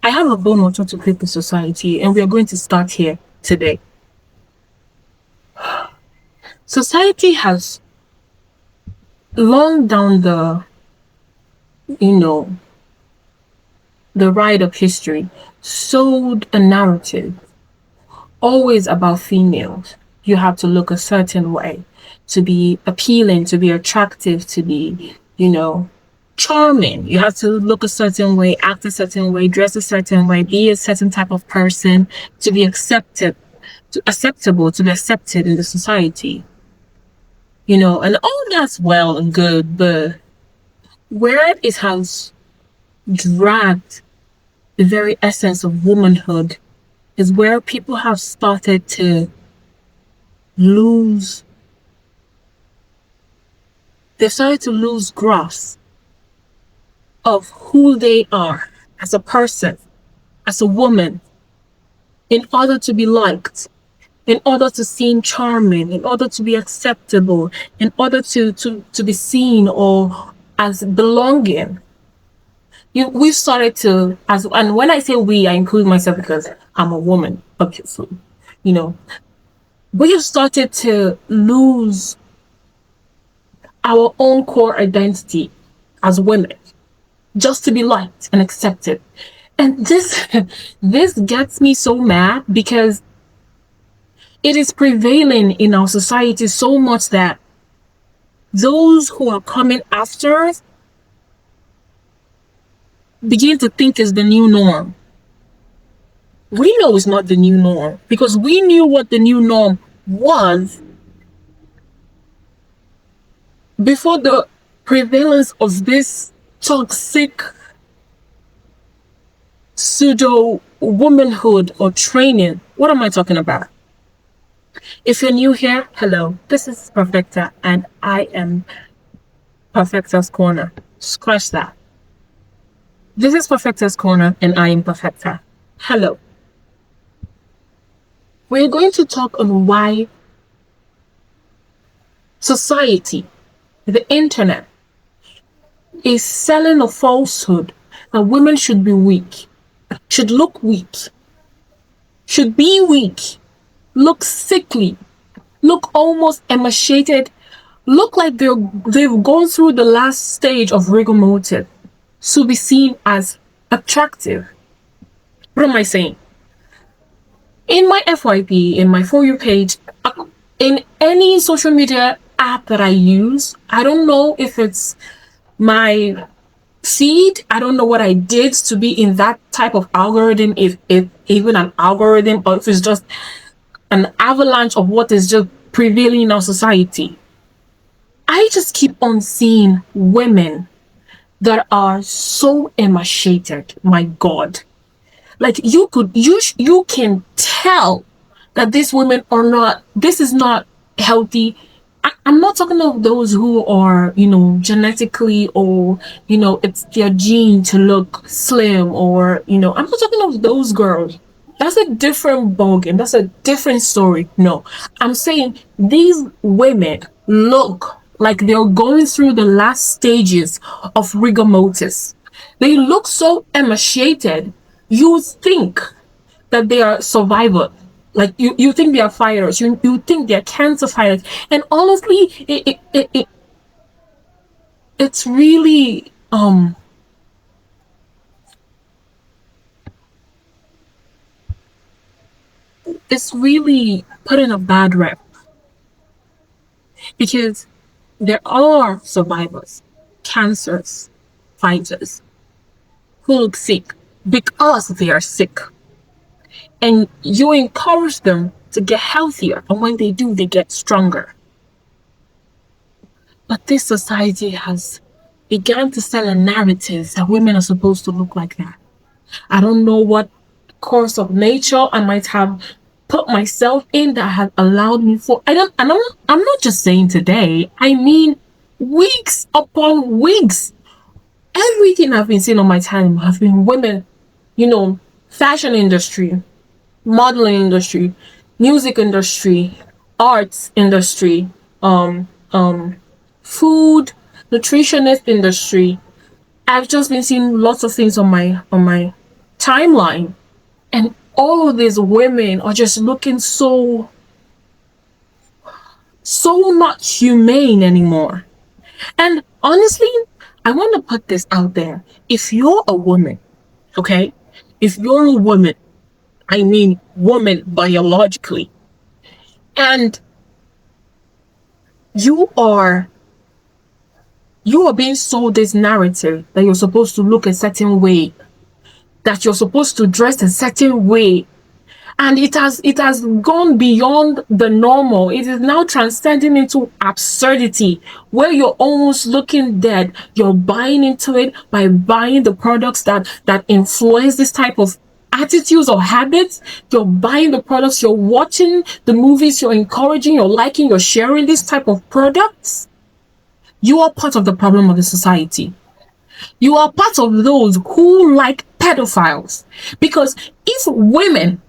I have a bone or two to pick with society, and we are going to start here today. Society has long down you know, the ride of history sold a narrative always about females. You have to look a certain way to be appealing, to be attractive, to be, charming. You have to look a certain way, act a certain way, dress a certain way, be a certain type of person to be acceptable, to be accepted in the society. And all that's well and good, but where it has dragged the very essence of womanhood is where people have started to lose, they've started to lose grasp of who they are as a person, as a woman, in order to be liked, in order to seem charming, in order to be acceptable, in order to be seen or as belonging. We've started to, and when I say we, I include myself because I'm a woman, obviously. We have started to lose our own core identity as women just to be liked and accepted. And this gets me so mad because it is prevailing in our society so much that those who are coming after us begin to think is the new norm. We know it's not the new norm because we knew what the new norm was before the prevalence of this toxic pseudo womanhood or training. What am I talking about? If you're new here, hello, this is Perfecta and I am PerfectasCorner. Scratch that. This is PerfectasCorner and I am Perfecta. Hello. We're going to talk on why society, the internet, is selling a falsehood that women should be weak, should look weak, should be weak, look sickly, look almost emaciated, look like they've gone through the last stage of rigor mortis to be seen as attractive. What am I saying? In my FYP, in my For You page, in any social media app that I use, I don't know if it's my feed, I don't know what I did to be in that type of algorithm, if even an algorithm, or if it's just an avalanche of what is just prevailing in our society. I just keep on seeing women that are so emaciated. My God. Like you can tell that these women are not, this is not healthy. I'm not talking of those who are, genetically or, it's their gene to look slim or, I'm not talking of those girls. That's a different ballgame. That's a different story. No, I'm saying these women look like they're going through the last stages of rigor mortis. They look so emaciated. You think that they are survivors. Like you think they are fighters. You think they're cancer fighters. And honestly, it's really it's really putting a bad rep because there are survivors, cancers, fighters who look sick because they are sick. And you encourage them to get healthier. And when they do, they get stronger. But this society has begun to sell a narrative that women are supposed to look like that. I don't know what course of nature I might have put myself in that has allowed me for. I'm not just saying today. I mean, weeks upon weeks. Everything I've been seeing on my time have been women, fashion industry, modeling industry, music industry, arts industry, food, nutritionist industry. I've just been seeing lots of things on my timeline, and all of these women are just looking so not humane anymore. And honestly, I want to put this out there. If you're a woman, okay? If you're a woman, I mean woman biologically, and you are you are being sold this narrative that you're supposed to look a certain way, that you're supposed to dress a certain way, and it has gone beyond the normal. It is now transcending into absurdity, where you're almost looking dead. You're buying into it by buying the products that influence this type of attitudes or habits. You're buying the products, you're watching the movies, you're encouraging, you're liking, you're sharing this type of products. You are part of the problem of the society. You are part of those who like pedophiles. Because if women,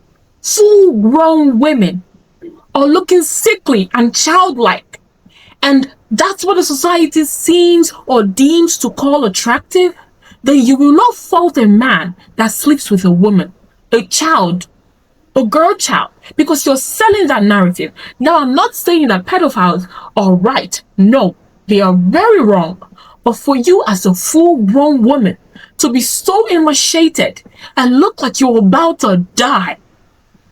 full grown women, are looking sickly and childlike, and that's what the society seems or deems to call attractive, then you will not fault a man that sleeps with a woman, a child, a girl child, because you're selling that narrative. Now, I'm not saying that pedophiles are right. No, they are very wrong. But for you as a full-grown woman to be so emaciated and look like you're about to die,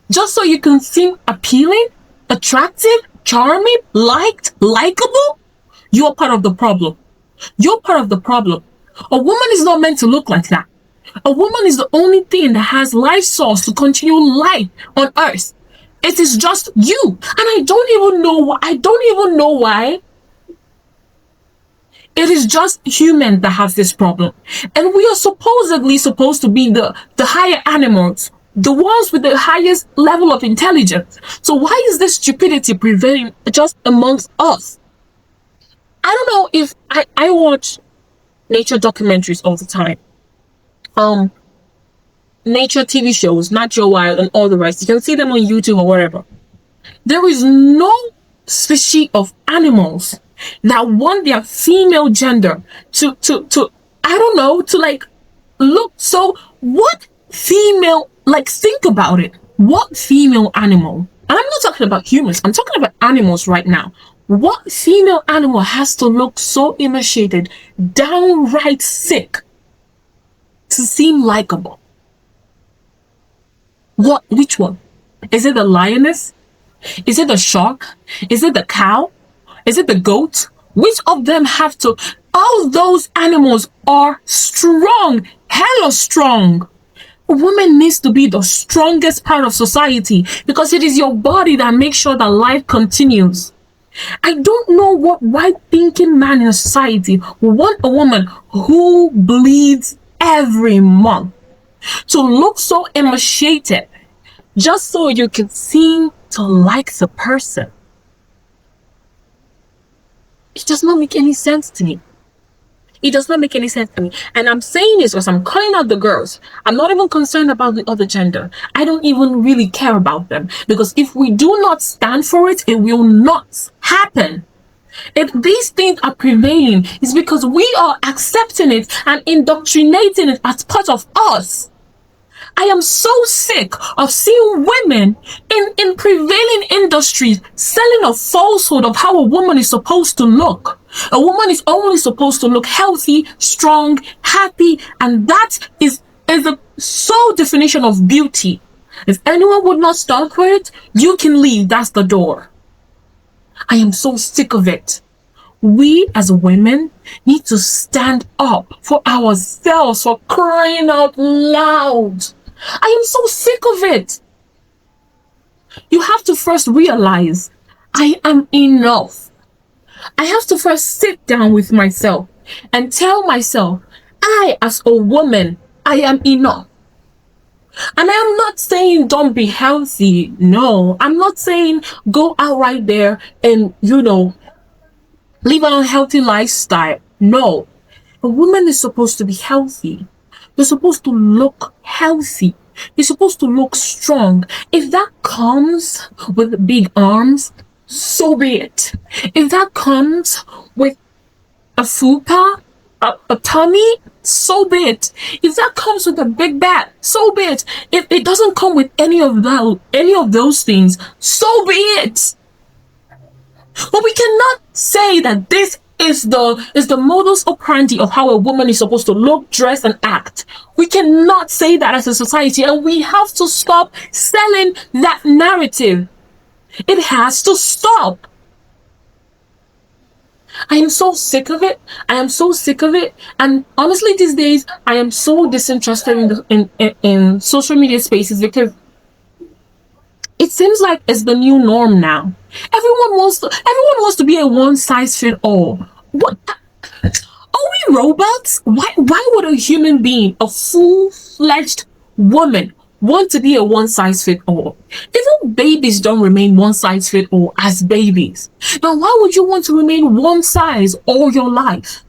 just so you can seem appealing, attractive, charming, liked, likable, you're part of the problem. You're part of the problem. A woman is not meant to look like that. A woman is the only thing that has life source to continue life on earth. It is just you. And I don't even know why. It is just humans that have this problem. And we are supposedly supposed to be the higher animals, the ones with the highest level of intelligence. So why is this stupidity prevailing just amongst us? I don't know if I watch nature documentaries all the time. Nature TV shows, Natural Wild and all the rest. You can see them on YouTube or wherever. There is no species of animals that want their female gender to I don't know, to like look. So what female, like, think about it. What female animal, and I'm not talking about humans, I'm talking about animals right now. What female animal has to look so emaciated, downright sick, to seem likable? Which one? Is it the lioness? Is it the shark? Is it the cow? Is it the goat? Which of them have to? All those animals are strong, hella strong. A woman needs to be the strongest part of society, because it is your body that makes sure that life continues. I don't know what right-thinking man in society will want a woman who bleeds every month to look so emaciated just so you can seem to like the person. It does not make any sense to me. It does not make any sense to me. And I'm saying this because I'm calling out the girls. I'm not even concerned about the other gender. I don't even really care about them. Because if we do not stand for it, it will not happen. If these things are prevailing, it's because we are accepting it and indoctrinating it as part of us. I am so sick of seeing women in prevailing industries selling a falsehood of how a woman is supposed to look. A woman is only supposed to look healthy, strong, happy, and that is the sole definition of beauty. If anyone would not stand for it, you can leave. That's the door. I am so sick of it. We as women need to stand up for ourselves, for crying out loud. I am so sick of it. You have to first realize I am enough. I have to first sit down with myself and tell myself, I as a woman, I am enough. And I am not saying don't be healthy. No, I'm not saying go out right there and, live an unhealthy lifestyle. No, a woman is supposed to be healthy. You're supposed to look healthy. You're supposed to look strong. If that comes with big arms, so be it. If that comes with a fupa, a tummy, so be it. If that comes with a big bat, so be it. If it doesn't come with any of those things, so be it. But we cannot say that this is the modus operandi of how a woman is supposed to look, dress, and act. We cannot say that as a society, and we have to stop selling that narrative. It has to stop. I am so sick of it. I am so sick of it. And honestly, these days, I am so disinterested in social media spaces because it seems like it's the new norm now. Everyone wants to be a one size fit all. What are we robots? Why would a human being, a full-fledged woman, want to be a one size fit all? Even babies don't remain one size fit all as babies. Now why would you want to remain one size all your life?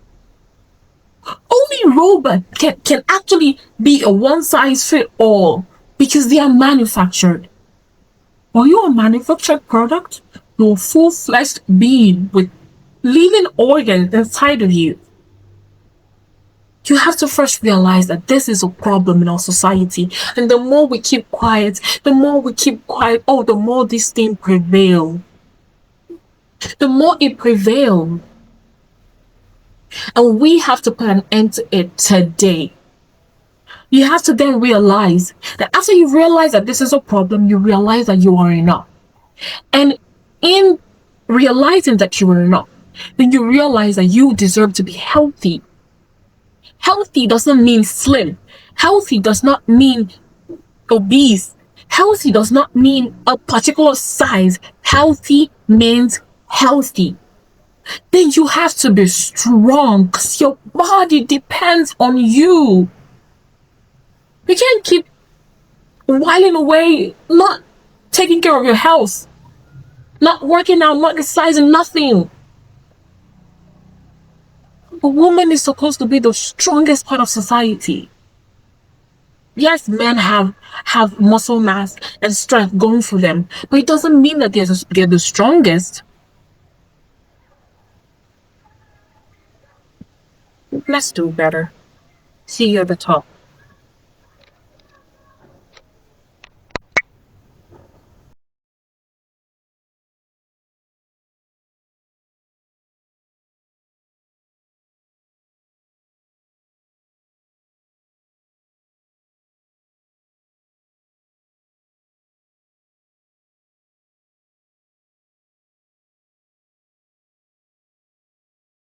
Only robots can actually be a one size fit all because they are manufactured. Are you a manufactured product? You're a full-fledged being with living organs inside of you. You have to first realize that this is a problem in our society. And the more we keep quiet, oh, the more this thing prevails. The more it prevails. And we have to put an end to it today. You have to then realize that after you realize that this is a problem, you realize that you are enough. And in realizing that you are enough, then you realize that you deserve to be healthy. Healthy doesn't mean slim. Healthy does not mean obese. Healthy does not mean a particular size. Healthy means healthy. Then you have to be strong because your body depends on you. You can't keep whiling away, not taking care of your health, not working out, not exercising, nothing. A woman is supposed to be the strongest part of society. Yes, men have muscle mass and strength going for them, but it doesn't mean that they're the strongest. Let's do better. See you at the top.